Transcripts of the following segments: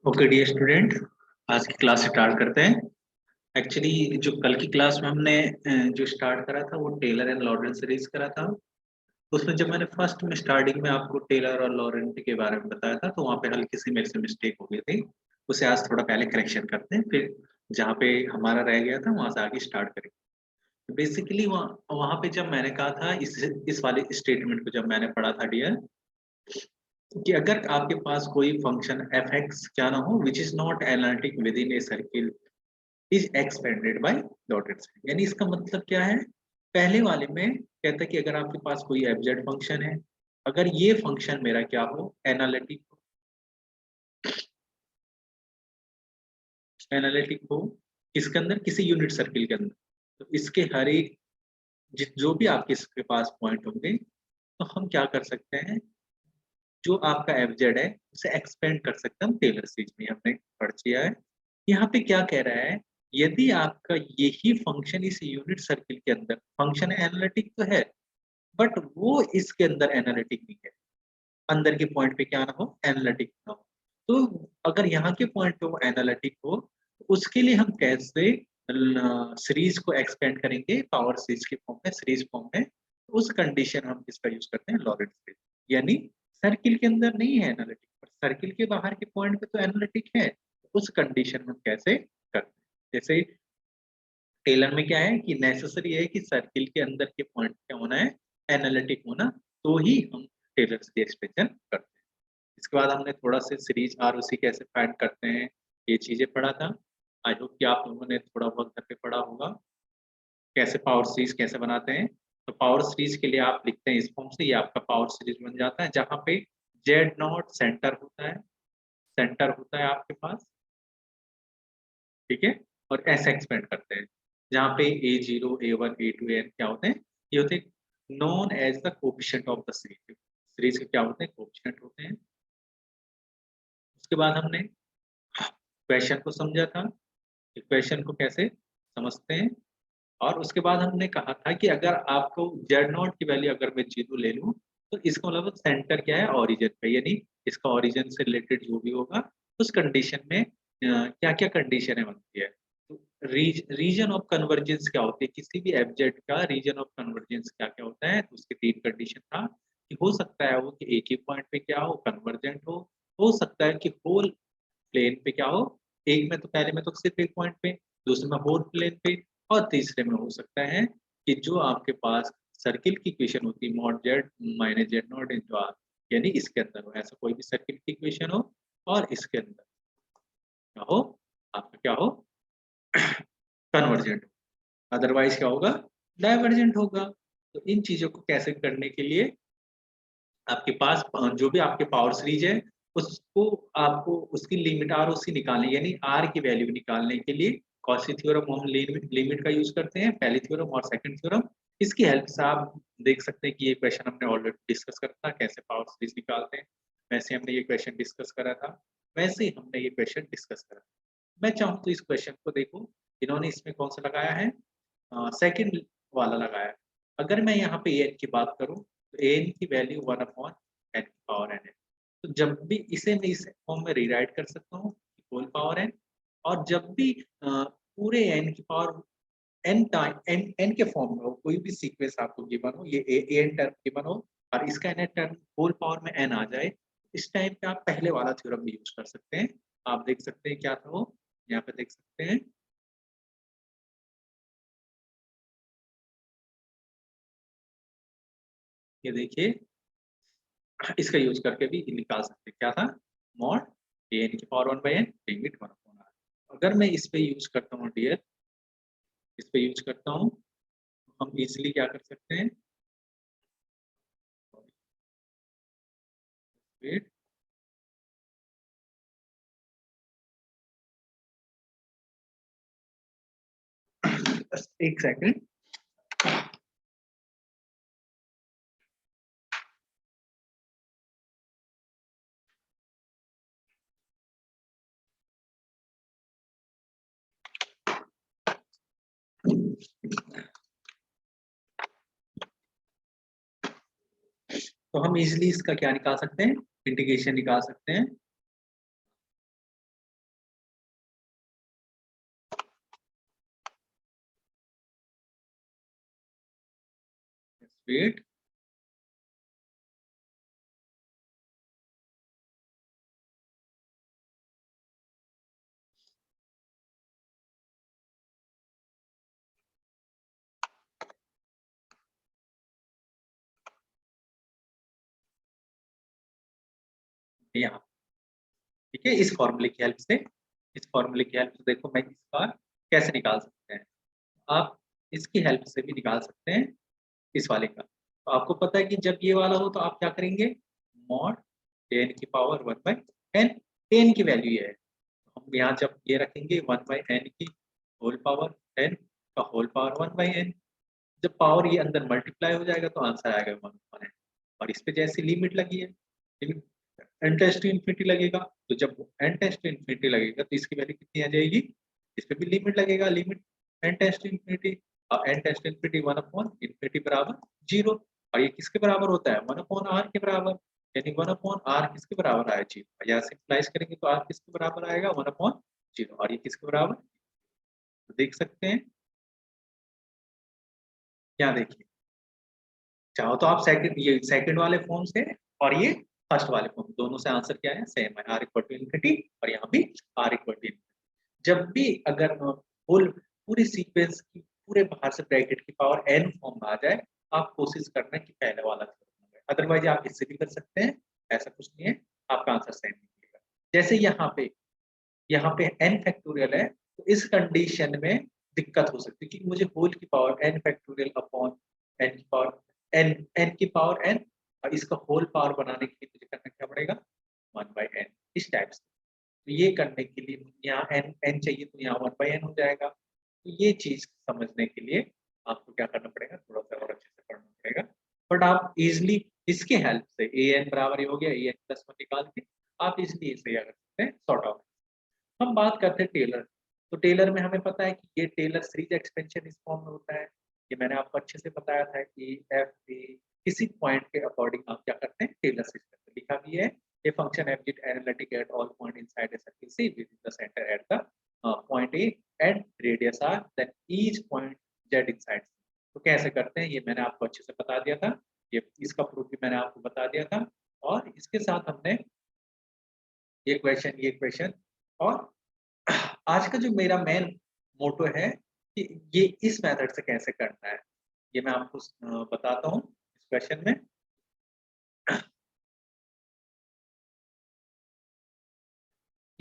Okay dear student, आज की class start करते हैं। एक्चुअली जो कल की क्लास में हमने जो स्टार्ट करा था वो टेलर एंड लॉरेंट सीरीज करा था। उसमें जब मैंने फर्स्ट में स्टार्टिंग में आपको टेलर और लॉरेंट के बारे में बताया था तो वहाँ पे हल्की सी मेरे से मिस्टेक हो गई थी। उसे आज थोड़ा पहले करेक्शन करते हैं, फिर जहाँ पे हमारा रह गया था वहाँ से आगे स्टार्ट करेंगे। बेसिकली वहाँ वहाँ पे जब मैंने कहा था इस वाले स्टेटमेंट को जब मैंने पढ़ा था डियर, कि अगर आपके पास कोई फंक्शन एफ एक्स क्या ना हो which is not analytic within a circle is expanded by dotted sign, यानी इसका मतलब क्या है। पहले वाले में कहता है कि अगर आपके पास कोई एब्जेक्ट फंक्शन है, अगर ये फंक्शन मेरा क्या हो, एनालिटिक हो किसके अंदर, किसी यूनिट सर्किल के अंदर, तो इसके हर एक जो भी आपके इसके पास पॉइंट होंगे तो हम क्या कर सकते हैं, जो आपका एफजेड है उसे एक्सपेंड कर सकते हैं हम टेलर सीरीज में, हमने पढ़ लिया है। यहाँ पे क्या कह रहा है, यदि आपका यही फंक्शन इस यूनिट सर्किल के अंदर फंक्शन एनालिटिक तो है, बट वो इसके अंदर एनालिटिक नहीं है, अंदर के पॉइंट पे क्या ना हो, एनालिटिक ना हो, तो अगर यहाँ के पॉइंट पे वो एनालिटिक हो तो उसके लिए हम कैसे सीरीज को एक्सपेंड करेंगे, पावर सीरीज के फॉर्म में, सीरीज फॉर्म में। उस कंडीशन हम किसका यूज करते हैं, लॉरेंट सीरीज, यानी सर्किल के अंदर नहीं है एनालिटिक पर सर्किल के बाहर के पॉइंट पे तो एनालिटिक है, उस कंडीशन में हम कैसे करते हैं। जैसे टेलर में क्या है कि नेसेसरी है कि सर्किल के अंदर के पॉइंट क्या होना है, एनालिटिक होना, तो ही हम टेलर की एक्सप्रेशन करते हैं। इसके बाद हमने थोड़ा सा सीरीज आर उसी कैसे फाइंड करते हैं ये चीजें पढ़ा था। आई होप कि आप लोगों ने थोड़ा बहुत घर पे पढ़ा होगा कैसे पावर सीरीज कैसे बनाते हैं। तो पावर सीरीज के लिए आप लिखते हैं इस फॉर्म से, ये आपका पावर सीरीज बन जाता है जहाँ पे जेड नॉट सेंटर होता है, सेंटर होता है आपके पास, ठीक है, और एस एक्सपेंड करते हैं जहाँ पे A zero A one A two N क्या होते हैं, ये होते हैं known as the coefficient of the series. Series के क्या होते हैं, कोफिशिएंट होते हैं। उसके बाद हमने क्वेश्चन को समझा था, इक्वेशन को कैसे समझते हैं, और उसके बाद हमने कहा था कि अगर आपको जेड नॉट की वैल्यू अगर मैं जीरो ले लूं तो इसका मतलब सेंटर क्या है, ऑरिजिन पे, यानी इसका ऑरिजिन से रिलेटेड जो भी होगा उस कंडीशन में क्या क्या कंडीशन है बनती है। तो रीजन ऑफ कन्वर्जेंस क्या होती है, किसी भी एब्जेक्ट का रीजन ऑफ कन्वर्जेंस क्या क्या होता है, तो उसके तीन कंडीशन था कि हो सकता है वो कि एक ही पॉइंट पे क्या हो, कन्वर्जेंट हो सकता है कि होल प्लेन पे क्या हो, एक में तो पहले में तो सिर्फ एक पॉइंट पे, दूसरे में होल प्लेन पे, और तीसरे में हो सकता है कि जो आपके पास सर्किल की इक्वेशन होती है mod z minus z not into r, यानी इसके अंदर हो ऐसा कोई भी सर्किल की इक्वेशन हो और इसके अंदर क्या हो, आपका क्या हो, कन्वर्जेंट, अदरवाइज क्या होगा, डाइवर्जेंट होगा। तो इन चीजों को कैसे करने के लिए आपके पास जो भी आपके पावर सीरीज है उसको आपको उसकी लिमिट आर उसकी निकालनी, यानी आर की वैल्यू निकालने के लिए कॉची थ्योरम हम लिमिट का यूज करते हैं, पहली थ्योरम और सेकंड थ्योरम। इसकी हेल्प से आप देख सकते हैं कि ये क्वेश्चन हमने ऑलरेडी डिस्कस करा था, कैसे पावर सीरीज निकालते हैं, वैसे हमने ये क्वेश्चन डिस्कस करा था, वैसे ही हमने ये क्वेश्चन डिस्कस करा। मैं चाहूँ तो इस क्वेश्चन को देखो, इन्होंने इसमें कौन सा लगाया है, सेकंड वाला लगाया है। अगर मैं यहाँ पे एन की बात करूँ तो एन की वैल्यू वन अपॉन एन की पावर एन है, तो जब भी इसे मैं इस फॉर्म में रीराइट कर सकता हूँ होल पावर एन, और जब भी पूरे एन की power n time n n के फॉर्म में हो, कोई भी सीक्वेंस आपको गिवन हो, ये एन टर्म गिवन हो और इसका एन टर्म होल पावर में एन आ जाए, इस टाइम पे आप पहले वाला थ्योरम भी यूज कर सकते हैं। आप देख सकते हैं क्या था वो, यहाँ पे देख सकते हैं, ये देखिए इसका यूज करके भी निकाल सकते हैं, क्या था, मॉड ए एन की power one by n limit one upon r. अगर मैं इस पे यूज करता हूँ डियर, इस पे यूज करता हूँ तो हम इजिली क्या कर सकते हैं, वेट, बस एक सेकंड। तो हम इजिली इसका क्या निकाल सकते हैं, इंटीग्रेशन निकाल सकते हैं। वेट यहाँ, ठीक है। इस फॉर्मूले की हेल्प से, इस फॉर्मूले की हेल्प से देखो मैं इसका कैसे निकाल सकते हैं, आप इसकी हेल्प से भी निकाल सकते हैं इस वाले का। तो आपको पता है कि जब ये वाला हो तो आप क्या करेंगे, मॉड n की पावर 1 बाई n, n की वैल्यू ये है, तो हम यहाँ जब ये रखेंगे 1 बाई n की होल पावर, n का होल पावर 1 बाई n, जब पावर ये अंदर मल्टीप्लाई हो जाएगा तो आंसर आएगा 1/n। और इस पे जैसे लिमिट लगी है, limit n tends to infinity लगेगा, तो जब n टेंड्स टू इंफिनिटी लगेगा तो इसकी वैल्यू कितनी आ जाएगी, इस पे भी लिमिट लगेगा, limit n tends to infinity, और n टेंड्स टू इंफिनिटी 1/इंफिनिटी बराबर 0, और ये किसके बराबर होता है 1/r के बराबर, यानी 1/r किसके बराबर आया 0, यहाँ सिंपलाइज करेंगे तो r किसके बराबर आएगा 1/0, और ये किसके बराबर, तो देख सकते हैं, क्या देखिए, चाहो तो आप सेकंड, ये सेकंड वाले फॉर्म से और ये फर्स्ट वाले फॉर्म, दोनों से आंसर क्या है, सेम है, r इक्वल टू इनफिनिटी, और यहाँ भी r इक्वल टू इनफिनिटी। जब भी अगर होल पूरी सीक्वेंस की पूरे बाहर से ब्रैकेट की पावर n फॉर्म में आ जाए, आप कोशिश करना कि पहले वाला थ्योरम है, अदरवाइज आप इससे भी कर सकते हैं, ऐसा कुछ नहीं है, आपका आंसर सेम निकलेगा। जैसे यहाँ पे n फैक्टोरियल है, तो इस कंडीशन में दिक्कत हो सकती है कि मुझे होल की power n factorial upon n की पावर n की पावर n, और इसका होल पावर बनाने के लिए मुझे करना क्या पड़ेगा 1/n, इस टाइप से। तो ये करने के लिए यहाँ n चाहिए तो यहाँ 1/n हो जाएगा। तो ये चीज समझने के लिए आपको क्या करना पड़ेगा, थोड़ा सा और अच्छे से पढ़ना पड़ेगा, बट आप इजिली इसके हेल्प से an बराबर हो गया, an प्लस 1 निकाल के आप इजिली इसे क्या कर सकते हैं, सॉर्ट आउट। हम बात करते हैं टेलर, तो टेलर में हमें पता है कि ये टेलर सीरीज एक्सपेंशन इस फॉर्म में होता है, ये मैंने आपको अच्छे से बताया था कि एफ ए किसी पॉइंट के अकॉर्डिंग आप क्या करते हैं, टेलर सीरीज लिखा भी है, ये function exit analytic at all point inside a circle c with the centre at the point a and radius r then each point z inside. तो कैसे करते हैं ये मैंने आपको अच्छे से बता दिया था, ये इसका प्रूफ भी मैंने आपको बता दिया था, और इसके साथ हमने ये क्वेश्चन और आज का जो मेरा मेन मोटो है कि ये इस मेथड से कैसे करना है, ये मैं आपको बताता हूँ इस क्वेश्चन में।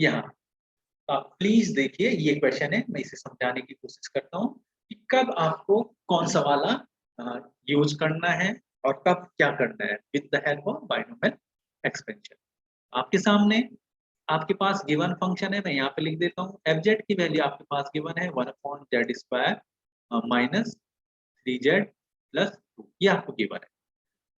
यहाँ आप प्लीज देखिए, ये क्वेश्चन है, मैं इसे समझाने की कोशिश करता हूँ कि कब आपको कौन सा वाला यूज करना है और कब क्या करना है with the help of binomial expansion. आपके सामने आपके पास गिवन फंक्शन है, मैं यहाँ पे लिख देता हूँ, एफ जेड की वैल्यू आपके पास गिवन है 1/z² माइनस 3z प्लस 2, ये आपको गिवन है।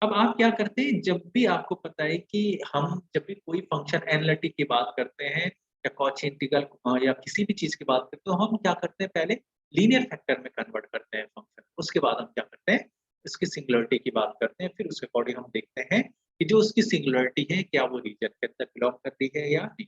अब आप क्या करते हैं, जब भी आपको पता है कि हम जब भी कोई फंक्शन एनालिटिक की बात करते हैं या कॉची इंटीग्रल या किसी भी चीज की बात करते हैं, तो हम क्या करते हैं, पहले लीनियर फैक्टर में कन्वर्ट करते हैं फंक्शन, उसके बाद हम क्या करते हैं, इसकी सिंगुलरिटी की बात करते हैं, फिर उसके अकॉर्डिंग हम देखते हैं कि जो उसकी सिंगुलरिटी है क्या वो रीजन के अंदर बिलोंग करती है या नहीं।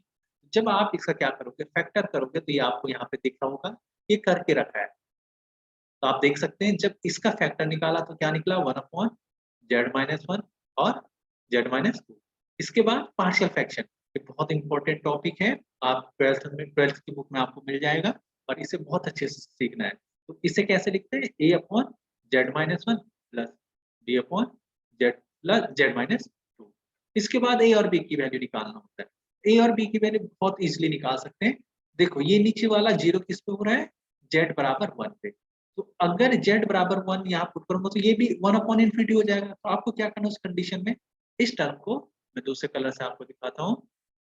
जब आप इसका क्या करोगे, फैक्टर करोगे, तो ये आपको यहाँ पे दिख रहा होगा, ये करके रखा है, तो आप देख सकते हैं जब इसका फैक्टर निकाला तो क्या निकला 1/z-1 और z-2। इसके बाद पार्शियल फ्रैक्शन, ये बहुत इंपॉर्टेंट टॉपिक है, आप 12th की बुक में आपको मिल जाएगा, और इसे बहुत अच्छे से सीखना है। तो इसे कैसे लिखते हैं, a/z-1 प्लस b/z+z-2। इसके बाद a और b की वैल्यू निकालना होता है, a और b की वैल्यू बहुत इजीली निकाल सकते हैं। देखो ये नीचे वाला 0 किस पे हो रहा है, z बराबर 1 पे, तो अगर z बराबर 1 यहाँ पुट करूंगा तो ये भी 1/इंफिनिटी हो जाएगा। तो आपको क्या करना है उस कंडीशन में, इस टर्म को मैं दूसरे कलर से आपको दिखाता हूँ,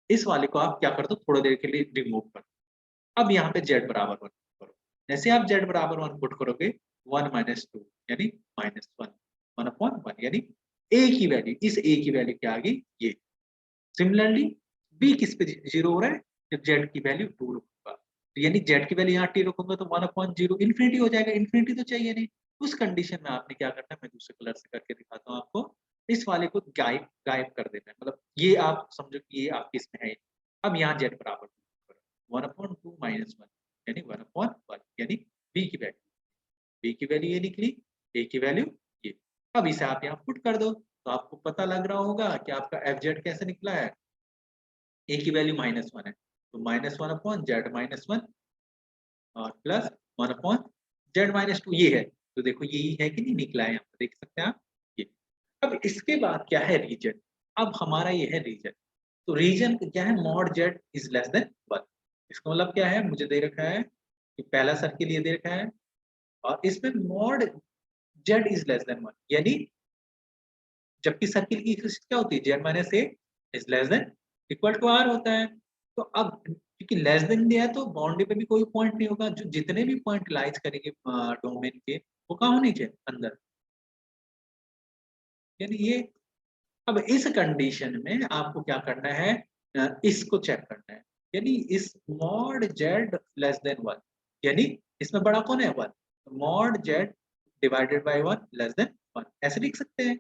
इस वाले को आप क्या कर दो, थोड़ी देर के लिए रिमूव कर दो। अब यहाँ पे z बराबर 1 करो, जैसे आप z बराबर 1 पुट करोगे 1 माइनस 2 यानी -1, 1/1 यानी a की वैल्यू, इस a की वैल्यू क्या आ गई ये। सिमिलरली b किस पे 0 हो रहा है, जब z की वैल्यू 2 रखूंगा, तो यानी z की वैल्यू यहाँ t रखूंगा तो 1/0 इंफिनिटी हो जाएगा, इंफिनिटी तो चाहिए नहीं। उस कंडीशन में आपने क्या करना है, मैं दूसरे कलर से करके दिखाता हूँ आपको, इस वाले को गायब गायब कर देना है, मतलब ये आप समझो कि ये आपके इसमें है। अब यहाँ z बराबर 1/2 माइनस 1 यानी 1/1 यानी b की वैल्यू, b की वैल्यू ये निकली, a की वैल्यू ये। अब इसे आप यहाँ पुट कर दो, तो आपको पता लग रहा होगा कि आपका एफ जेड कैसे निकला है, ए की वैल्यू -1 है, तो -1 अपॉन जेड -1 और प्लस 1 अपॉन जेड -2 ये है। तो देखो यही है कि नहीं निकला है, यहाँ पे देख सकते हैं आप ये। अब इसके बाद क्या है रीजन, अब हमारा ये है रीजन। तो रीजन क्या है, mod z is less than 1। इसका मतलब क्या है, मुझे दे रखा है कि पहला सर्किल ये दे रखा है और इसमें mod z is less than 1, यानी जबकि सर्किल की इक्वेशन क्या होती है, z minus a is less than equal to r होता है। तो अब क्योंकि लेस देन दिया है तो बाउंड्री पे भी कोई पॉइंट नहीं होगा, जो जितने भी पॉइंट लाइज करेंगे डोमेन के वो कहाँ होने चाहिए, अंदर। यानी ये, अब इस कंडीशन में आपको क्या करना है, इसको चेक करना है, यानी इस मॉड जेड लेस देन 1, यानी इसमें बड़ा कौन है 1, mod Z divided by 1 less than 1, ऐसे लिख सकते हैं।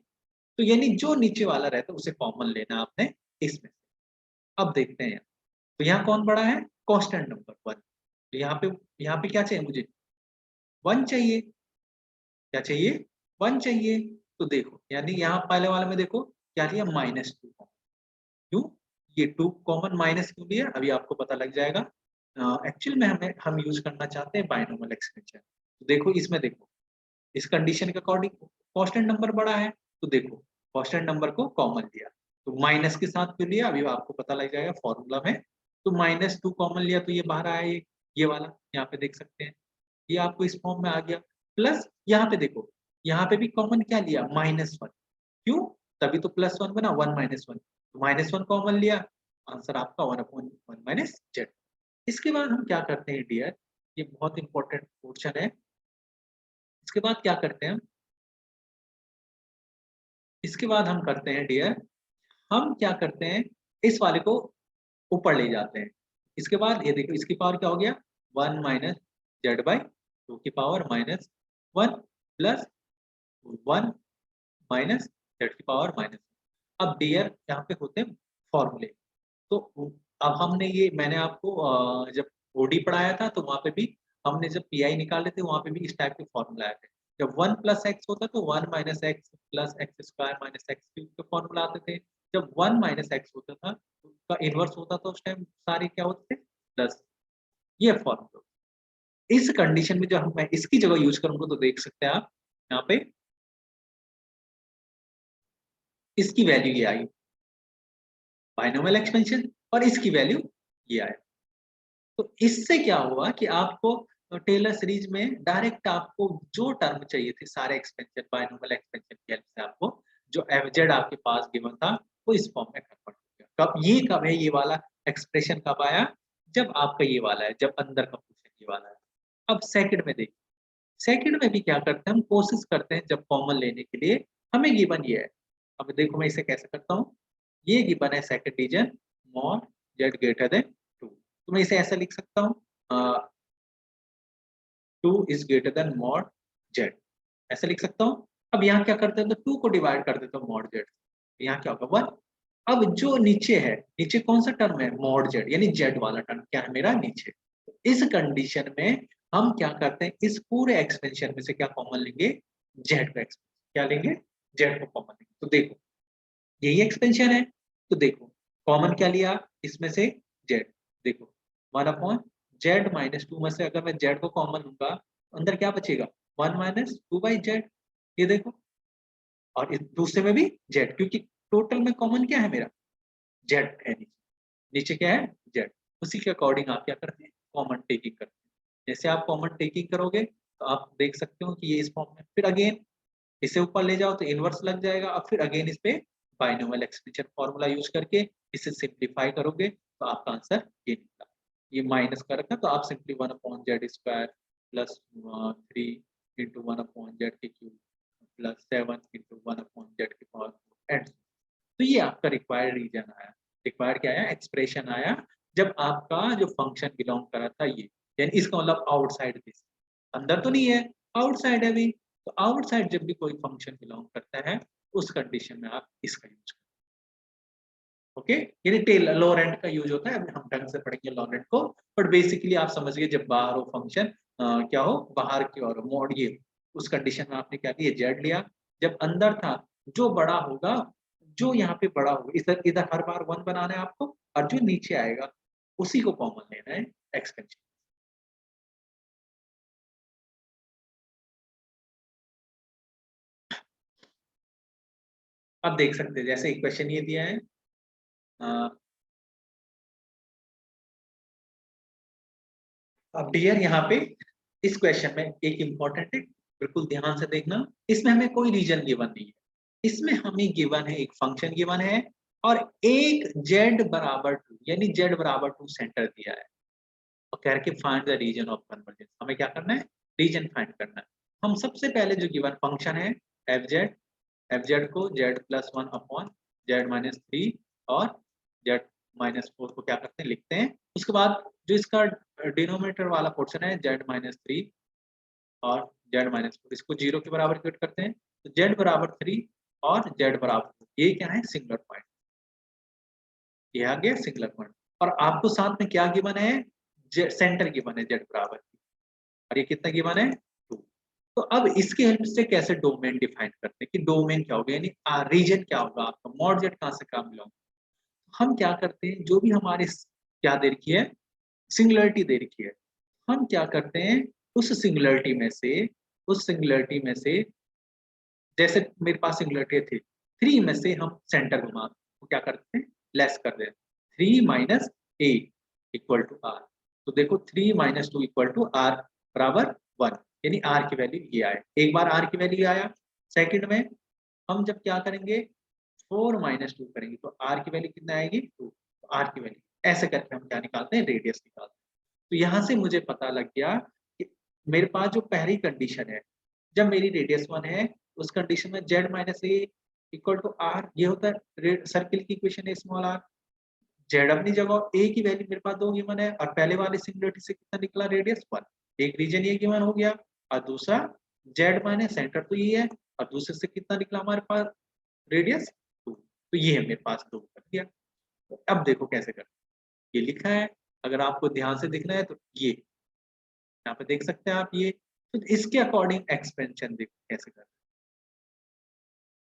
तो यानी जो नीचे वाला रहता है उसे कॉमन लेना आपने इसमें। अब देखते हैं, तो यहाँ कौन बड़ा है, कांस्टेंट नंबर 1। तो यहाँ पे क्या चाहिए मुझे, 1 चाहिए, क्या चाहिए, 1 चाहिए। तो देखो यानी यहाँ पहले वाले में देखो क्या लिया, -2, क्यों, ये 2 कॉमन माइनस क्यों लिया अभी आपको पता लग जाएगा। एक्चुअल में हम यूज करना चाहते हैं बायनोमियल एक्सपेंशन। तो देखो इसमें देखो, इस कंडीशन के अकॉर्डिंग कांस्टेंट नंबर बड़ा है, तो देखो कांस्टेंट नंबर को कॉमन लिया, तो माइनस के साथ क्यों लिया अभी आपको पता लग जाएगा फॉर्मूला में। तो -2 कॉमन लिया तो ये बाहर आया, ये वाला यहाँ पे देख सकते हैं, ये आपको इस फॉर्म में आ गया। प्लस यहाँ पे देखो, यहाँ पे भी कॉमन क्या लिया, -1, क्यों, तभी तो +1 बना, 1 -1, तो -1 कॉमन लिया, आंसर आपका 1/1 माइनस जेड। इसके बाद हम क्या करते हैं डियर, ये बहुत इंपॉर्टेंट क्वेश्चन है। इसके बाद क्या करते हैं, इसके बाद हम करते हैं डियर, हम क्या करते हैं, इस वाले को ऊपर ले जाते हैं। इसके बाद ये देखो इसकी पावर क्या हो गया, 1 माइनस जेड बाई 2 की पावर -1 प्लस 1 माइनस जेड की पावर -1। अब डियर यहाँ पे होते हैं फॉर्मूले। तो अब हमने ये मैंने आपको जब ओडी पढ़ाया था तो वहाँ पे भी हमने जब पीआई निकाले थे वहाँ पे भी इस टाइप के फॉर्मूला आए थे। जब 1 प्लस एक्स होता तो 1 minus x plus x square minus x cube के फॉर्मूला आते थे। जब 1 माइनस एक्स होता था तो उसका इनवर्स होता था, उस टाइम सारे क्या होते थे, प्लस। ये फॉर्मूला इस कंडीशन में जो हम मैं इसकी जगह यूज करूंगा तो देख सकते हैं आप यहाँ पे इसकी वैल्यू ये आई बायनोमियल एक्सपेंशन और इसकी वैल्यू ये आई। तो इससे क्या हुआ कि आपको टेलर सीरीज में डायरेक्ट आपको जो टर्म चाहिए थे सारे एक्सपेंशन बायनोमियल एक्सपेंशन की हेल्प से आपको जो एफजेड आपके पास गिवन था वो इस फॉर्म में कन्वर्ट हो गया। कब है ये वाला एक्सप्रेशन कब आया, जब आपका ये वाला है, जब अंदर का पोर्शन ये वाला है। अब सेकंड में देखिए, सेकंड में भी क्या करते हैं हम, कोशिश करते हैं जब कॉमन लेने के लिए, हमें गिवन ये है। अब देखो मैं इसे कैसे करता हूँ, ये गिवन है second region mod z greater than 2, तो मैं इसे ऐसा लिख सकता हूँ 2 is greater than mod z, ऐसे लिख सकता हूँ। अब यहाँ क्या करते हैं, तो 2 को डिवाइड कर देता हूँ मॉड जेड, यहाँ क्या होगा 1। अब जो नीचे है, नीचे कौन सा टर्म है, मॉड जेड, यानी जेड वाला टर्म क्या है मेरा नीचे। तो इस कंडीशन में हम क्या करते हैं, इस पूरे एक्सपेंशन में से क्या कॉमन लेंगे, जेड का एक्सपेंशन, क्या लेंगे, जेड को कॉमन लेंगे। तो देखो यही एक्सपेंशन है, तो देखो कॉमन क्या लिया इसमें से, जेड। देखो 1 अपॉन जेड -2 में से अगर मैं जेड को कॉमन लूंगा तो अंदर क्या बचेगा, 1 माइनस 2 बाई जेड। ये देखो, और इस दूसरे में भी जेड, क्योंकि टोटल में कॉमन क्या है मेरा, जेड है नीचे, नीचे क्या है जेड। उसी के अकॉर्डिंग आप क्या करते हैं, कॉमन टेकिंग करते हैं। जैसे आप कॉमन टेकिंग करोगे तो आप देख सकते हो कि ये इस फॉर्म में, फिर अगेन इसे ऊपर ले जाओ तो इनवर्स लग जाएगा, अब फिर अगेन इस पे बायनोमियल एक्सपेंशन फार्मूला यूज करके इसे सिंप्लीफाई करोगे तो आपका आंसर ये निकला। ये माइनस कर रखा तो आप simply 1 upon Z square plus 3 into 1 upon Z के cube plus 7 into 1 upon Z के पावर एंड। तो ये आपका रिक्वायर्ड रीजन आया, रिक्वायर्ड क्या आया, एक्सप्रेशन आया, जब आपका जो फंक्शन बिलोंग कर रहा था ये, यानी इसका मतलब आउटसाइड दिस, अंदर तो नहीं है, आउटसाइड है अभी। तो आउटसाइड जब भी कोई फंक्शन बिलोंग करता है उस कंडीशन में आप इसका यूज करें। ओके, यानी टेल लोअर एंड का यूज होता है, अभी हम ढंग से पढ़ेंगे लोअर एंड को, बट बेसिकली आप समझ गए जब बाहर हो फंक्शन क्या हो, बाहर की और मोड ये, उस कंडीशन में आपने क्या किया, जेड लिया, जब अंदर था जो बड़ा होगा, जो यहाँ पे बड़ा होगा, इधर इधर हर बार 1 बनाना है आपको, और जो नीचे आएगा उसी को कॉमन लेना है एक्सपेंशन। अब देख सकते हैं जैसे इक्वेशन ये दिया है, अब डियर यहाँ पे इस क्वेश्चन में एक इम्पोर्टेंट है, बिल्कुल ध्यान से देखना। इसमें हमें कोई रीजन गिवन नहीं है, इसमें हमें गिवन है एक फंक्शन गिवन है और एक z बराबर 2 यानी z बराबर 2 सेंटर दिया है और कह के find the region of convergence. हमें क्या करना है, रीजन फाइंड करना है। हम सबसे पहले जो गिवन फंक्शन है एफ जेड को z+1 अपॉन z-3 और z-4 को क्या करते हैं, लिखते हैं। उसके बाद जो इसका डिनोमिनेटर वाला पोर्शन है z-3 और z-4, इसको 0 के बराबर इक्वेट करते हैं, तो z बराबर 3 और z बराबर 2, ये क्या है, सिंगुलर पॉइंट। ये आ गया सिंगुलर पॉइंट। और आपको साथ में क्या गिवन है, सेंटर गिवन है z बराबर, और ये कितना गिवन है, 2। तो अब इसके हेल्प से कैसे डोमेन डिफाइन करते हैं कि डोमेन क्या होगा, यानी रीजन क्या होगा आपका, मॉड z कहाँ से काम मिला। हम क्या करते हैं, जो भी हमारे क्या दे रखी है, सिंगुलरिटी दे रखी है, हम क्या करते हैं उस सिंगुलरिटी में से, जैसे मेरे पास सिंगुलरिटी थी 3 में से हम सेंटर घुमा तो क्या करते हैं, लेस कर देते हैं, 3 minus a equal to r. तो देखो 3 माइनस 2 इक्वल टू आर बराबर 1, यानी आर की वैल्यू ये आया, एक बार आर की वैल्यू आया। सेकंड में हम जब क्या करेंगे 4 माइनस 2 करेंगे तो आर की वैल्यू कितना आएगी, 2। तो आर की वैल्यू ऐसे करके हम क्या निकालते हैं, रेडियस निकालते हैं। तो यहाँ से मुझे पता लग गया कि मेरे पास जो पहली कंडीशन है, जब मेरी रेडियस 1 है उस कंडीशन में z minus a equal to r, ये होता है सर्किल की इक्वेशन है स्मॉल आर। z अपनी जगह, ए की वैल्यू मेरे पास 2 गिवन है और पहले वाले सिंगुलरिटी से कितना निकला, रेडियस 1। एक रीजन ये गिवन हो गया और दूसरा z माइनस सेंटर तो ये है और दूसरे से कितना निकला हमारे पास, रेडियस 2। तो ये है मेरे पास 2 कर दिया। तो अब देखो कैसे करते हैं, ये लिखा है, अगर आपको ध्यान से दिखना है तो ये यहाँ पे देख सकते हैं आप ये। तो इसके अकॉर्डिंग एक्सपेंशन देखो कैसे करते हैं,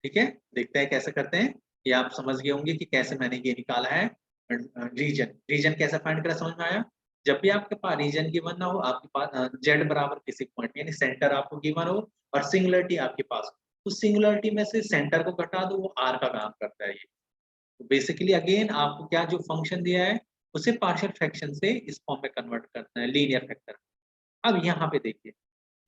ठीक है, देखते हैं कैसे करते हैं। ये आप समझ गए होंगे कि कैसे मैंने ये निकाला है रीजन। रीजन कैसे फाइंड करा, समझ में आया। जब भी आपके पास रीजन गिवन ना हो, आपके पास जेड बराबर किसी पॉइंट यानी सेंटर आपको गिवन हो और सिंगुलरिटी आपके पास हो, तो सिंगुलरिटी में से सेंटर को घटा दो, वो आर का काम करता है ये। तो बेसिकली अगेन आपको क्या जो फंक्शन दिया है उसे पार्शियल फ्रैक्शन से इस फॉर्म में कन्वर्ट करना है, लीनियर फैक्टर। अब यहाँ पे देखिए,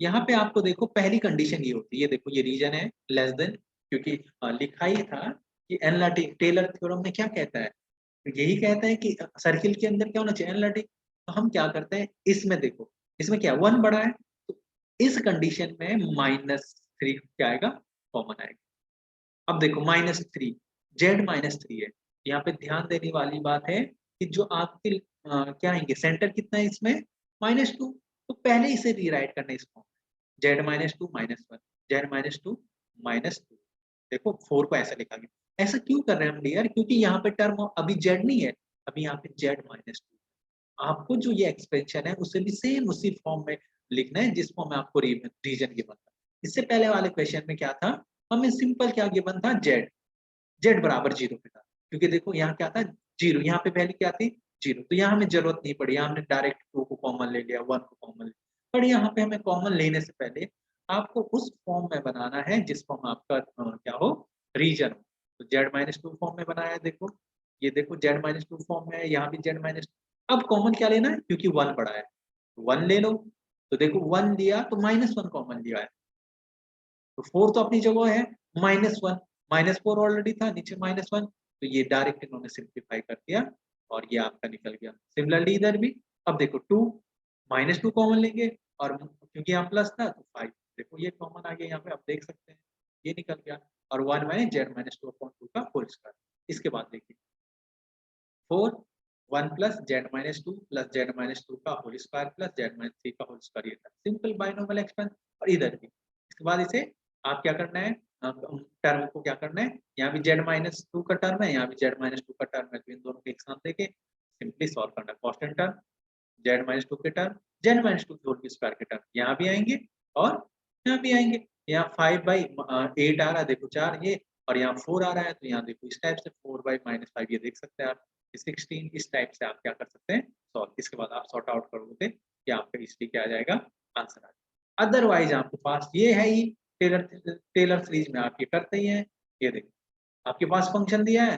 यहाँ पे आपको देखो पहली कंडीशन ये होती है, देखो ये रीजन है लेस देन, क्योंकि लिखा ही था कि एनालिटिक टेलर थ्योरम में क्या कहता है, तो यही कहता है कि सर्किल के अंदर क्या होना चाहिए, एनालिटिक। तो हम क्या करते हैं, इसमें देखो, इसमें क्या 1 बड़ा है, तो इस कंडीशन में -3 क्या आएगा, कॉमन आएगा। अब देखो -3, z-3 है, यहाँ पे ध्यान देने वाली बात है कि जो आपके क्या आएंगे, सेंटर कितना है इसमें, -2। तो पहले इसे रीराइट करना है इसको, z-2 -1, z-2 -2। देखो 4 को ऐसा लिखा गया। ऐसा क्यों कर रहे हैं हम डियर, क्योंकि यहाँ पे टर्म अभी z नहीं है, अभी यहाँ पे z-2। आपको जो ये एक्सपेंशन है उसे भी सेम उसी फॉर्म में लिखना है जिस फॉर्म में आपको रीजन गिवन था। इससे पहले वाले क्वेश्चन में क्या था, हमें सिंपल क्या गिवन था, z बराबर 0 पे था, क्योंकि देखो यहाँ क्या था 0, यहाँ पे वैल्यू क्या थी 0, तो यहाँ हमें जरूरत नहीं पड़ी, यहाँ हमने डायरेक्ट 2 को कॉमन ले लिया, 1 को कॉमन ले लिया। पर यहाँ पे हमें कॉमन लेने से पहले आपको उस फॉर्म में बनाना है जिस फॉर्म आपका क्या हो, रीजन हो। तो z-2 फॉर्म में बनाया है, देखो ये देखो z-2 फॉर्म में है, यहाँ भी z-, अब कॉमन क्या लेना है, क्योंकि 1 बड़ा है 1 ले लो। तो देखो 1 लिया तो -1 कॉमन लिया है, तो 4 तो अपनी जगह है, -1 -4 ऑलरेडी था नीचे -1, तो ये डायरेक्ट इन्होंने सिंप्लीफाई कर दिया और ये आपका निकल गया। सिमिलरली इधर भी, अब देखो 2 -2 कॉमन लेंगे और क्योंकि यहाँ प्लस था तो 5, देखो ये कॉमन आ गया यहाँ पे, आप देख सकते हैं ये निकल गया। और 1 माइनस z-2/2 का होल स्क्वायर। इसके बाद देखिए 4 1 प्लस z-2 प्लस z-2 का होल स्क्वायर प्लस z-3 का होल स्क्वायर, ये था सिंपल बाइनोमियल एक्सपेंशन। और इधर भी इसके बाद इसे आप क्या करना है, टर्म को क्या करना है, यहाँ भी z-2 का टर्म है, यहाँ भी z-2 का टर्म है, तो इन दोनों को एक साथ लेके सिंपली सॉल्व करना है। कांस्टेंट टर्म z-2 के टर्म, z-2 के होल स्क्वायर के टर्म यहाँ भी आएंगे और यहाँ भी आएंगे। यहाँ 5/8 आ रहा है, देखो 4 ये, और यहाँ 4 आ रहा है, तो यहाँ देखो इस टाइप से 4/-5 ये देख सकते हैं आप। 16 इस टाइप से आप क्या कर सकते हैं सॉल्व। इसके बाद आप सॉर्ट आउट करोगे कि आपका इसलिए क्या आ जाएगा आंसर आ जाएगा। अदरवाइज आपके पास ये है ही टेलर टेलर सीरीज में आप ये करते ही हैं। ये देखो आपके पास फंक्शन दिया है,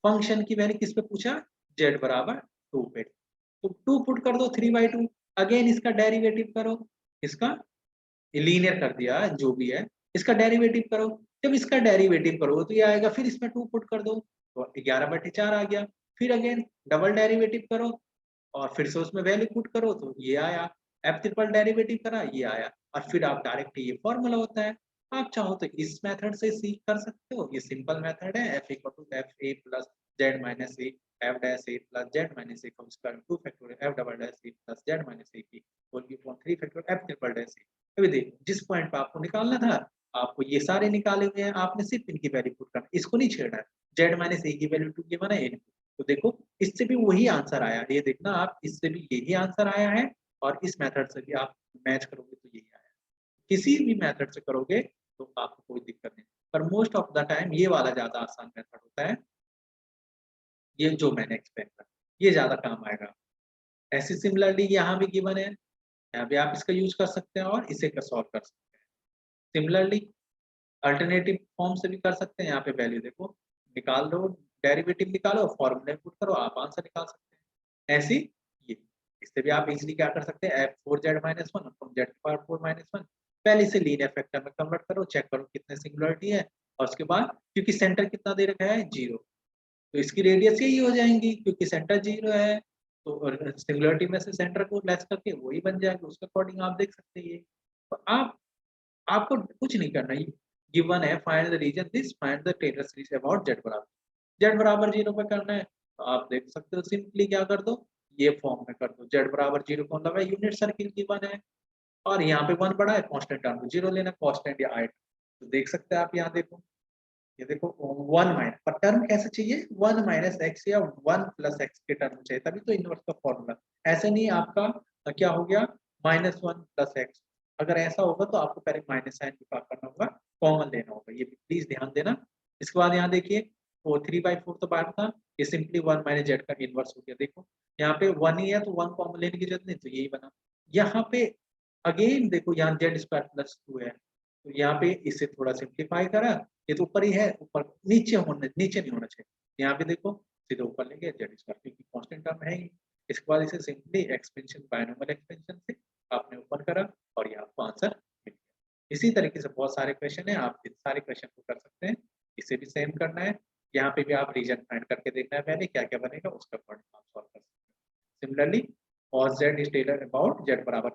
फंक्शन की वैल्यू किस पे पूछा, z बराबर 2 पे, तो 2 पुट कर दो 3/2। अगेन इसका डेरिवेटिव करो, इसका लीनियर कर दिया जो भी है, इसका डेरिवेटिव करो। जब इसका डेरिवेटिव करोगे तो ये आएगा, फिर इसमें 2 पुट कर दो तो 11/4 आ गया। फिर अगेन डबल डेरिवेटिव करो और फिर से उसमें वैल्यू पुट करो तो ये आया, एफ ट्रिपल डेरिवेटिव करा ये आया, और फिर आप डायरेक्ट ये फॉर्मूला होता है। आप चाहो तो इस मेथड से सी कर सकते हो, ये सिंपल मेथड है, f equal to F A plus Z minus A F dash A plus Z minus A का square 2 factorial F double dash A plus Z minus A की होल की upon 3 factorial F triple dash A. अभी देखो जिस point पे आपको निकालना था, आपको ये सारे निकाले हुए हैं, आपने सिर्फ इनकी वैल्यू पुट करना, इसको नहीं छेड़ना है। जेड माइनस ए की वैल्यू 2 गिवन है, तो देखो इससे भी वही आंसर आया, ये देखना आप, इससे भी यही आंसर आया है और इस मेथड से भी आप मैच करोगे तो यही आया। किसी भी मेथड से करोगे तो आपको कोई दिक्कत नहीं, पर मोस्ट ऑफ द टाइम ये वाला ज्यादा आसान मेथड होता है, ये जो मैंने एक्सप्लेन करा ये ज्यादा काम आएगा। ऐसी सिमिलरली यहाँ भी गिवन है, यहाँ भी आप इसका यूज कर सकते हैं और इसे का सॉल्व कर सकते हैं। सिमिलरली अल्टरनेटिव फॉर्म से भी कर सकते हैं, यहाँ पे वैल्यू देखो निकाल दो, डेरिवेटिव निकालो, फॉर्मूला पुट करो, आप आंसर निकाल सकते हैं। ऐसी ये इससे भी आप इजीली क्या कर सकते हैं, f4z-1 अपॉन z⁴ पहले से लीनियर फैक्टर में कन्वर्ट करो, चेक करो कितने सिंगुलरिटी है, और उसके बाद क्योंकि सेंटर कितना दे रखा है 0, तो इसकी रेडियस यही हो जाएंगी क्योंकि सेंटर 0 है, तो सिंगुलरिटी में से सेंटर को लेस करके वही बन जाएगा, उसके अकॉर्डिंग आप देख सकते हैं। ये तो आपको कुछ नहीं करना, गिवन है find the region this find the Taylor series about z बराबर 0 पे करना है, तो आप देख सकते हो सिंपली क्या कर दो, ये फॉर्म में कर दो, z बराबर 0 कौन लगा, यूनिट सर्किल गिवन है और यहाँ पे 1 बड़ा है, कांस्टेंट टर्म 0 लेना, कांस्टेंट या आई, तो देख सकते हैं आप यहाँ देखो, ये देखो 1 माइनस पर टर्म कैसे चाहिए, 1 माइनस एक्स या 1 प्लस एक्स के टर्म चाहिए, तभी तो इनवर्स का फॉर्मूला। ऐसे नहीं आपका क्या हो गया -1 प्लस एक्स, अगर ऐसा होगा तो आपको पहले माइनस साइन के पास करना होगा, कॉमन लेना होगा, ये प्लीज ध्यान देना। इसके बाद यहाँ देखिए 3/4 तो बाहर था, ये सिंपली 1 माइनस जेड का इनवर्स हो गया, देखो यहाँ पे 1 ही है तो 1 कॉमन लेने की जरूरत नहीं, तो यही बना। यहाँ पे अगेन देखो यहाँ जेड स्क्वायर प्लस 2 है, तो यहाँ पे इसे थोड़ा सिंप्लीफाई करा, ये तो ऊपर ही है, ऊपर नीचे नहीं होना चाहिए, यहाँ पे देखो सीधे ऊपर लेंगे जेड स्क्वायर क्योंकि कांस्टेंट टर्म है ही। इसके बाद इसे सिंपली एक्सपेंशन बायनॉमियल एक्सपेंशन से आपने ऊपर करा और ये आपको आंसर मिल गया। इसी तरीके से बहुत सारे क्वेश्चन है, आप इन सारे क्वेश्चन को कर सकते हैं, इसे भी सेम करना है, यहाँ पे भी आप रीजन फाइंड करके देखना है पहले क्या क्या बनेगा, उसका अकॉर्डिंग आप सॉल्व कर सकते हैं। Similarly cos z is Taylor about z बराबर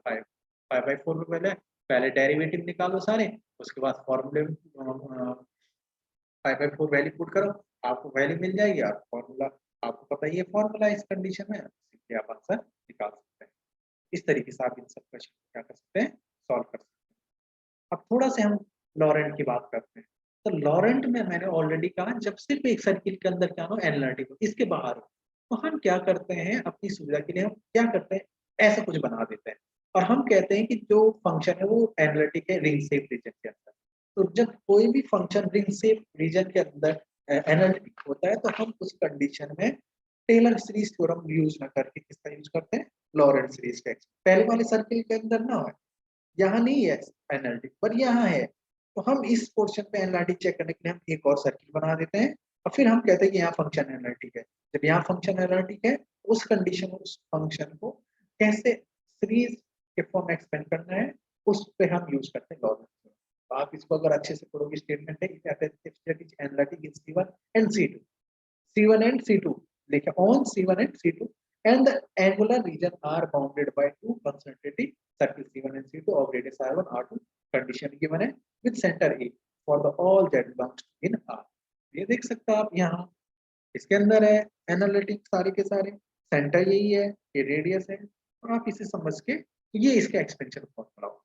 5/4 में पहले डेरिवेटिव निकालो सारे, उसके बाद फॉर्मूले 5/4 वैल्यू पुट करो, आपको वैल्यू मिल जाएगी और फॉर्मूला आपको पता ही है, फॉर्मूला इस कंडीशन में सिंपली आप आंसर निकाल सकते हैं। इस तरीके से आप इन सब क्वेश्चन को क्या कर सकते हैं, सॉल्व कर सकते हैं। अब थोड़ा से हम लॉरेंट की बात करते हैं, तो लॉरेंट में मैंने ऑलरेडी कहा जब सिर्फ एक सर्किल के अंदर क्या हो एनालिटिक हो, इसके बाहर हो, तो हम क्या करते हैं अपनी सुविधा के लिए, हम क्या करते हैं ऐसा कुछ बना देते हैं और हम कहते हैं कि जो फंक्शन है वो एनालिटिक है रिंग शेप रीजन के अंदर। तो जब कोई भी फंक्शन रिंग शेप रीजन के अंदर एनालिटिक होता है तो हम उस कंडीशन में टेलर सीरीज थ्योरम यूज ना करके किसका यूज करते हैं, लॉरेंट सीरीज का। पहले वाले सर्किल के अंदर ना है, यहाँ नहीं है एनालिटिक पर यहाँ है, तो हम इस पोर्शन पे एनालिटिक चेक करने के लिए हम एक और सर्किल बना देते हैं और फिर हम कहते हैं कि यहाँ फंक्शन एनालिटिक है। जब यहाँ फंक्शन एनालिटिक है उस कंडीशन में उस फंक्शन को कैसे सीरीज के फॉर्म में एक्सपेंड करना है उस पे हम यूज करते हैं लॉरेंट। तो आप इसको अगर अच्छे से पढ़ोगे, स्टेटमेंट है analytic in C1 and C2, C1 and C2 लिखे on C1 and C2 and the angular region are bounded by two concentric circles C1 and C2 of radius R1 R2, condition given है with center A for the all that belongs in R। ये देख सकते हो आप, यहाँ इसके अंदर है एनालिटिक सारे के सारे, सेंटर यही है, ये रेडियस है, और आप इसे समझ के ये इसका एक्सपेंशन फॉर्मूला होगा,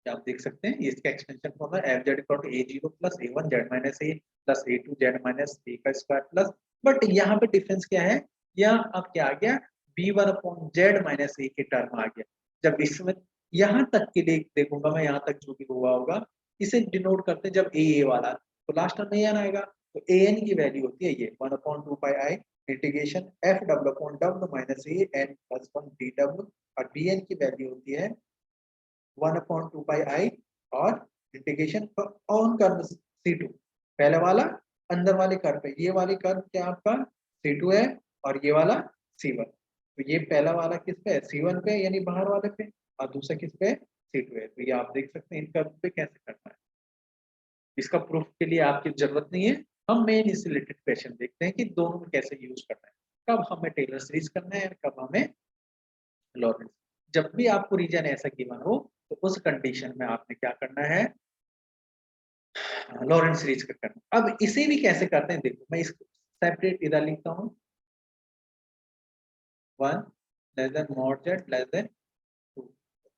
आप देख सकते हैं इसका extension formula f z equal to a0 plus a1 z minus a plus a2 z minus a का स्क्वायर प्लस, बट यहाँ पे डिफरेंस क्या है, यहाँ अब क्या आ गया b1 upon z minus a के टर्म आ गया। जब इसमें यहाँ तक के लिए देखूंगा मैं, यहाँ तक जो भी हुआ होगा इसे डिनोट करते हैं जब ए वाला, तो लास्ट में एन आएगा, तो ए एन की वैल्यू होती है ये 1/2 pi integration F W upon W minus A N plus 1 D W, और बी एन की वैल्यू होती है 1/2 पाई और इंटीग्रेशन ऑन कर्व C2, पहले वाला अंदर वाले कर्व पे, ये वाली कर्व क्या आपका C2 है और ये वाला C1, तो ये पहला वाला किस पे है C1 पे यानी बाहर वाले पे, और दूसरा किस पे C2 है, तो ये आप देख सकते हैं इन कर्व पे कैसे करना है। इसका प्रूफ के लिए आपकी जरूरत नहीं है, हम मेन इससे रिलेटेड क्वेश्चन देखते हैं कि दोनों में कैसे यूज करना है, कब हमें टेलर सीरीज करना है, कब हमें लॉरेंस। जब भी आपको रीजन ऐसा गिवन हो तो उस कंडीशन में आपने क्या करना है, लॉरेंस सीरीज का करना। अब इसे भी कैसे करते हैं देखो, मैं इसको सेपरेट इधर लिखता हूँ, 1 less than mod Z less than 2,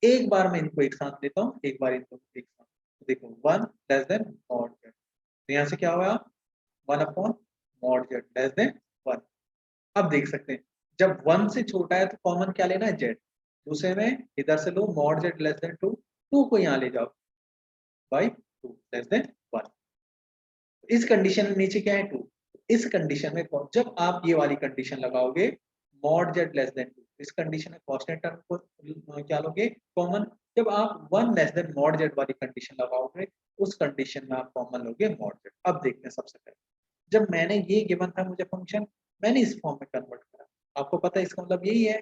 एक बार मैं इनको एक साथ लेता हूँ, एक बार इनको एक साथ, तो देखो 1 लेस देन मॉड जेड, तो यहाँ से क्या हुआ 1/मॉड जेड लेस देन 1। अब देख सकते हैं जब 1 से छोटा है तो कॉमन क्या लेना है जेड, दूसरे में इधर से लो मॉड जेड लेस देन 2, 2 को यहाँ ले जाओ बाई 2 लेस देन 1, इस कंडीशन में नीचे क्या है 2, इस कंडीशन में जब आप ये वाली कंडीशन लगाओगे मॉड जेड लेस देन 2, इस कंडीशन में कांस्टेंट टर्म को क्या लोगे कॉमन, जब आप 1 लेस देन मॉड जेड वाली कंडीशन लगाओगे उस कंडीशन में आप कॉमन लोगे मॉड जेड। अब देखते हैं सबसे पहले जब मैंने ये गिवन था मुझे फंक्शन, मैंने इस फॉर्म में कन्वर्ट करा, आपको पता है इसका मतलब यही है,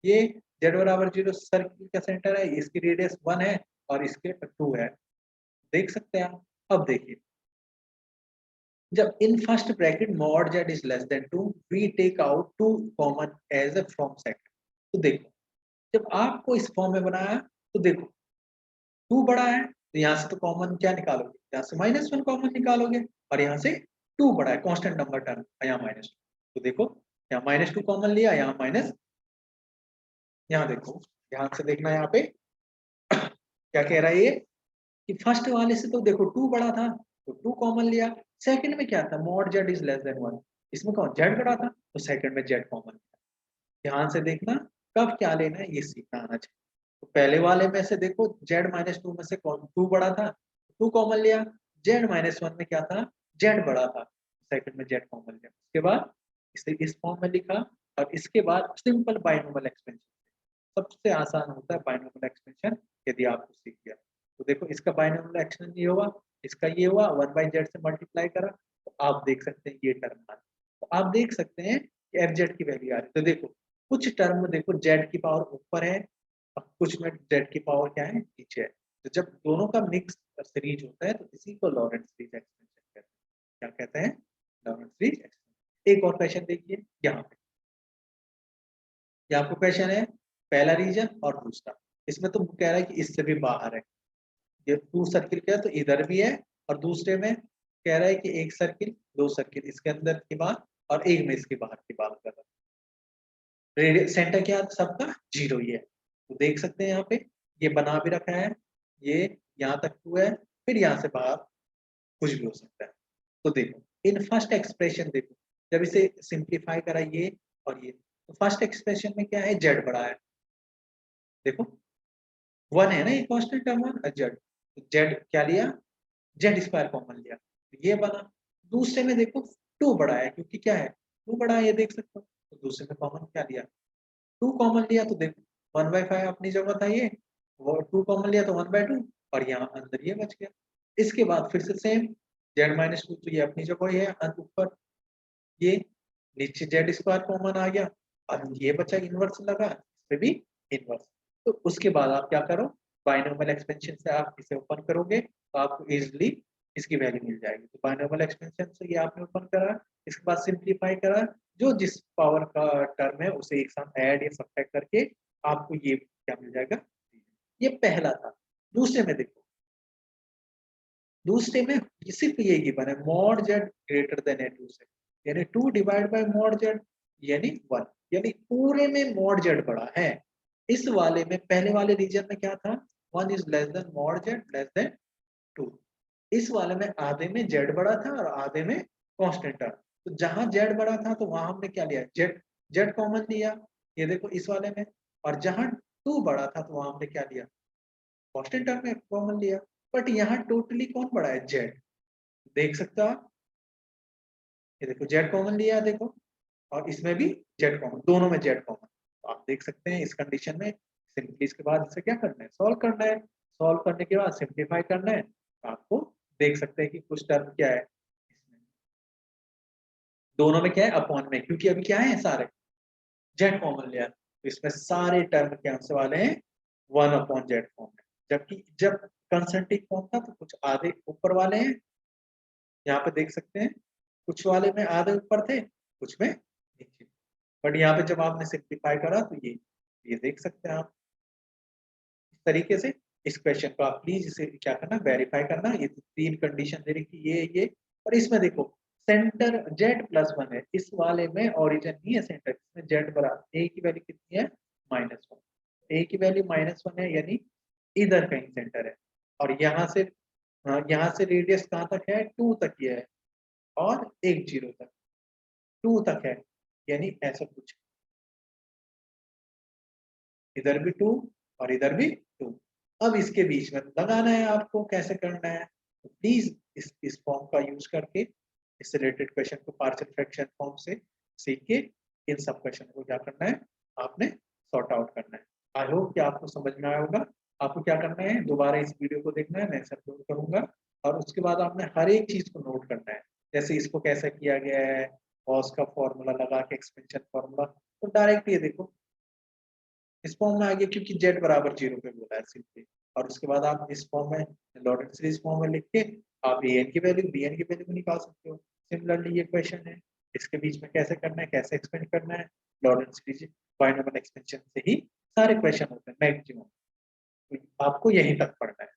ये z बराबर 0 सर्किल का सेंटर है, इसकी रेडियस 1 है और इसके 2 है, देख सकते हैं आप। अब देखिए जब in first bracket mod z is less than 2 we take out 2 common as a from second, तो देखो जब आपको इस फॉर्म में बनाया तो देखो 2 बड़ा है तो यहाँ से तो कॉमन क्या निकालोगे, यहाँ से -1 कॉमन निकालोगे, और यहाँ से 2 बड़ा है कांस्टेंट नंबर टर्म, यहाँ -2, तो देखो यहाँ -2 कॉमन लिया, यहाँ माइनस, यहाँ देखो ध्यान से देखना यहाँ पे क्या कह रहा है ये कि फर्स्ट वाले से तो देखो 2 बड़ा था तो 2 कॉमन लिया, सेकंड में क्या था mod z is less than 1, इसमें कौन z बड़ा था तो सेकंड में z कॉमन लिया। ध्यान से देखना कब क्या लेना है ये सीखना आना चाहिए, तो पहले वाले में से देखो z-2 में से कौन 2 बड़ा था 2 कॉमन लिया, z-1 में क्या था z बड़ा था, सेकंड में z कॉमन लिया, उसके बाद इसे इस फॉर्म में लिखा, और इसके बाद सिंपल बाइनोमियल एक्सपेंशन, सबसे आसान होता है बाइनोमियल एक्सपेंशन, यदि आपको सीख गया तो देखो इसका बाइनोमियल एक्सपेंशन ये हुआ, इसका ये हुआ 1/z से मल्टीप्लाई करा, तो आप देख सकते हैं ये टर्म आ, तो आप देख सकते हैं कि fz की वैल्यू आ रही, तो देखो कुछ टर्म में देखो z की पावर ऊपर है और कुछ में z की पावर क्या है नीचे है, तो जब दोनों का मिक्स सीरीज होता है तो इसी को लॉरेंट सीरीज एक्सपेंशन कहते हैं, क्या कहते हैं लॉरेंट सीरीज एक्सपेंशन। एक और क्वेश्चन देखिए यहाँ पे, ये आपको क्वेश्चन है पहला रीजन और दूसरा, इसमें तो कह रहा है कि इससे भी बाहर है, ये 2 सर्किल का है तो इधर भी है, और दूसरे में कह रहा है कि एक सर्किल 2 सर्किल इसके अंदर की बात और एक में इसके बाहर की बात कर रहा है, रेडियस सेंटर क्या है सबका 0 ही है, तो देख सकते हैं यहाँ पे ये बना भी रखा है, ये यहाँ तक 2 है, फिर यहाँ से बाहर कुछ भी हो सकता है, तो देखो इन फर्स्ट एक्सप्रेशन देखो जब इसे सिंप्लीफाई करा ये और ये, तो फर्स्ट एक्सप्रेशन में क्या है z बड़ा है, देखो 1 है ना ये कांस्टेंट टर्म है z, z क्या लिया z² कॉमन लिया, तो ये बना, दूसरे में देखो 2 बड़ा है क्योंकि क्या है 2 बड़ा है ये देख सकते हो, तो दूसरे में कॉमन क्या लिया 2 कॉमन लिया, तो देखो 1/5 अपनी जगह था ये, वो 2 कॉमन लिया तो 1/2, और यहाँ अंदर ये बच गया, इसके बाद फिर से सेम z-2 तो ये अपनी जगह ही है ऊपर, ये नीचे z² कॉमन आ गया, और ये बचा इनवर्स लगा इस पे भी इनवर्स, तो उसके बाद आप क्या करो बाइनोमियल एक्सपेंशन से आप इसे ओपन करोगे तो आपको इजीली इसकी वैल्यू मिल जाएगी, तो बाइनोमियल एक्सपेंशन से ये आपने ओपन करा, इसके बाद सिंप्लीफाई करा, जो जिस पावर का टर्म है उसे एक साथ ऐड या सब्ट्रैक्ट करके आपको ये क्या मिल जाएगा, ये पहला था। दूसरे में देखो, दूसरे में सिर्फ ये गिवन है मॉड z ग्रेटर देन है 2 से, यानी 2 डिवाइड बाय मॉड z यानी 1, यानी पूरे में मॉड z बड़ा है, इस वाले में पहले वाले रीजन में क्या था 1 is less then mod z less than 2, इस वाले में आधे में z बड़ा था और आधे में कांस्टेंट था, तो जहां z बड़ा था तो वहां हमने क्या लिया z कॉमन लिया, ये देखो इस वाले में, और जहां 2 बड़ा था तो वहां हमने क्या लिया, कांस्टेंट टर्म में कॉमन लिया। बट यहाँ टोटली कौन बड़ा है, जेड। देख सकते हो आप, ये देखो जेड कॉमन लिया देखो, और इसमें भी जेड कॉमन, दोनों में जेड कॉमन। तो आप देख सकते हैं इस कंडीशन में सिंपली इसके बाद इसे क्या करना है, सॉल्व करना है। सॉल्व करने के बाद सिंप्लीफाई करना है, तो आपको देख सकते हैं कि कुछ टर्म क्या है इसमें, दोनों में क्या है, अपॉन में, क्योंकि अभी क्या है सारे जेड कॉमन लिया, तो इसमें सारे टर्म क्या होने वाले हैं, 1/z फॉर्म में। जबकि जब कंसेंट्रिक फॉर्म था तो कुछ आधे ऊपर वाले हैं, यहाँ पे देख सकते हैं कुछ वाले में आधे ऊपर थे, कुछ में नीचे। बट यहाँ पे जब आपने सिंप्लीफाई करा तो ये देख सकते हैं आप इस तरीके से। इस क्वेश्चन को आप प्लीज इसे क्या करना, वेरीफाई करना। ये 3 कंडीशन दे रही ये, और इसमें देखो सेंटर z+1 है, इस वाले में ओरिजिन नहीं है सेंटर, इसमें z बराबर a की वैल्यू कितनी है, -1। a की वैल्यू -1 है, यानी इधर कहीं सेंटर है। और यहाँ से रेडियस कहाँ तक है, 2 तक ही है, और 1 0 तक, 2 तक है, यानी ऐसा कुछ, इधर भी 2 और इधर भी 2। अब इसके बीच में लगाना है आपको, कैसे करना है, तो प्लीज इस फॉर्म का यूज करके इससे रिलेटेड क्वेश्चन को पार्शियल फ्रैक्शन फॉर्म से सीख के इन सब क्वेश्चन को क्या करना है, आपने सॉर्ट आउट करना है। आई होप कि आपको समझ में आया होगा। आपको क्या करना है, दोबारा इस वीडियो को देखना है, मैं इसे अपलोड करूंगा, और उसके बाद आपने हर एक चीज को नोट करना है। जैसे इसको कैसे किया गया है, कॉस का फॉर्मूला लगा के एक्सपेंशन फॉर्मूला, तो डायरेक्ट ये देखो इस फॉर्म में आ गया, क्योंकि z बराबर 0 पे बोला है सिंपली। और उसके बाद आप इस फॉर्म में लॉरेंट सीरीज फॉर्म में लिख के आप an की वैल्यू bn की वैल्यू निकाल सकते हो। सिमिलरली ये क्वेश्चन है, इसके बीच में कैसे करना है, कैसे एक्सपेंड करना है, लॉरेंट सीरीज बाइनोमियल एक्सपेंशन से ही सारे क्वेश्चन होते हैं मैक्सिमम। तो आपको यहीं तक पढ़ना है,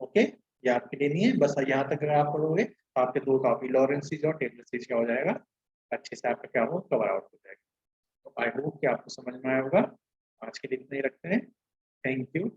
ओके। ये आपके लिए नहीं है, बस यहाँ तक अगर आप पढ़ोगे तो आपके 2 टॉपिक लॉरेंट सीरीज और टेलर सीरीज क्या हो जाएगा, अच्छे से आपका क्या हो, कवर आउट हो जाएगा। तो आई होप कि आपको समझ में आया होगा। आज के लिए इतना ही रखते हैं। Thank you.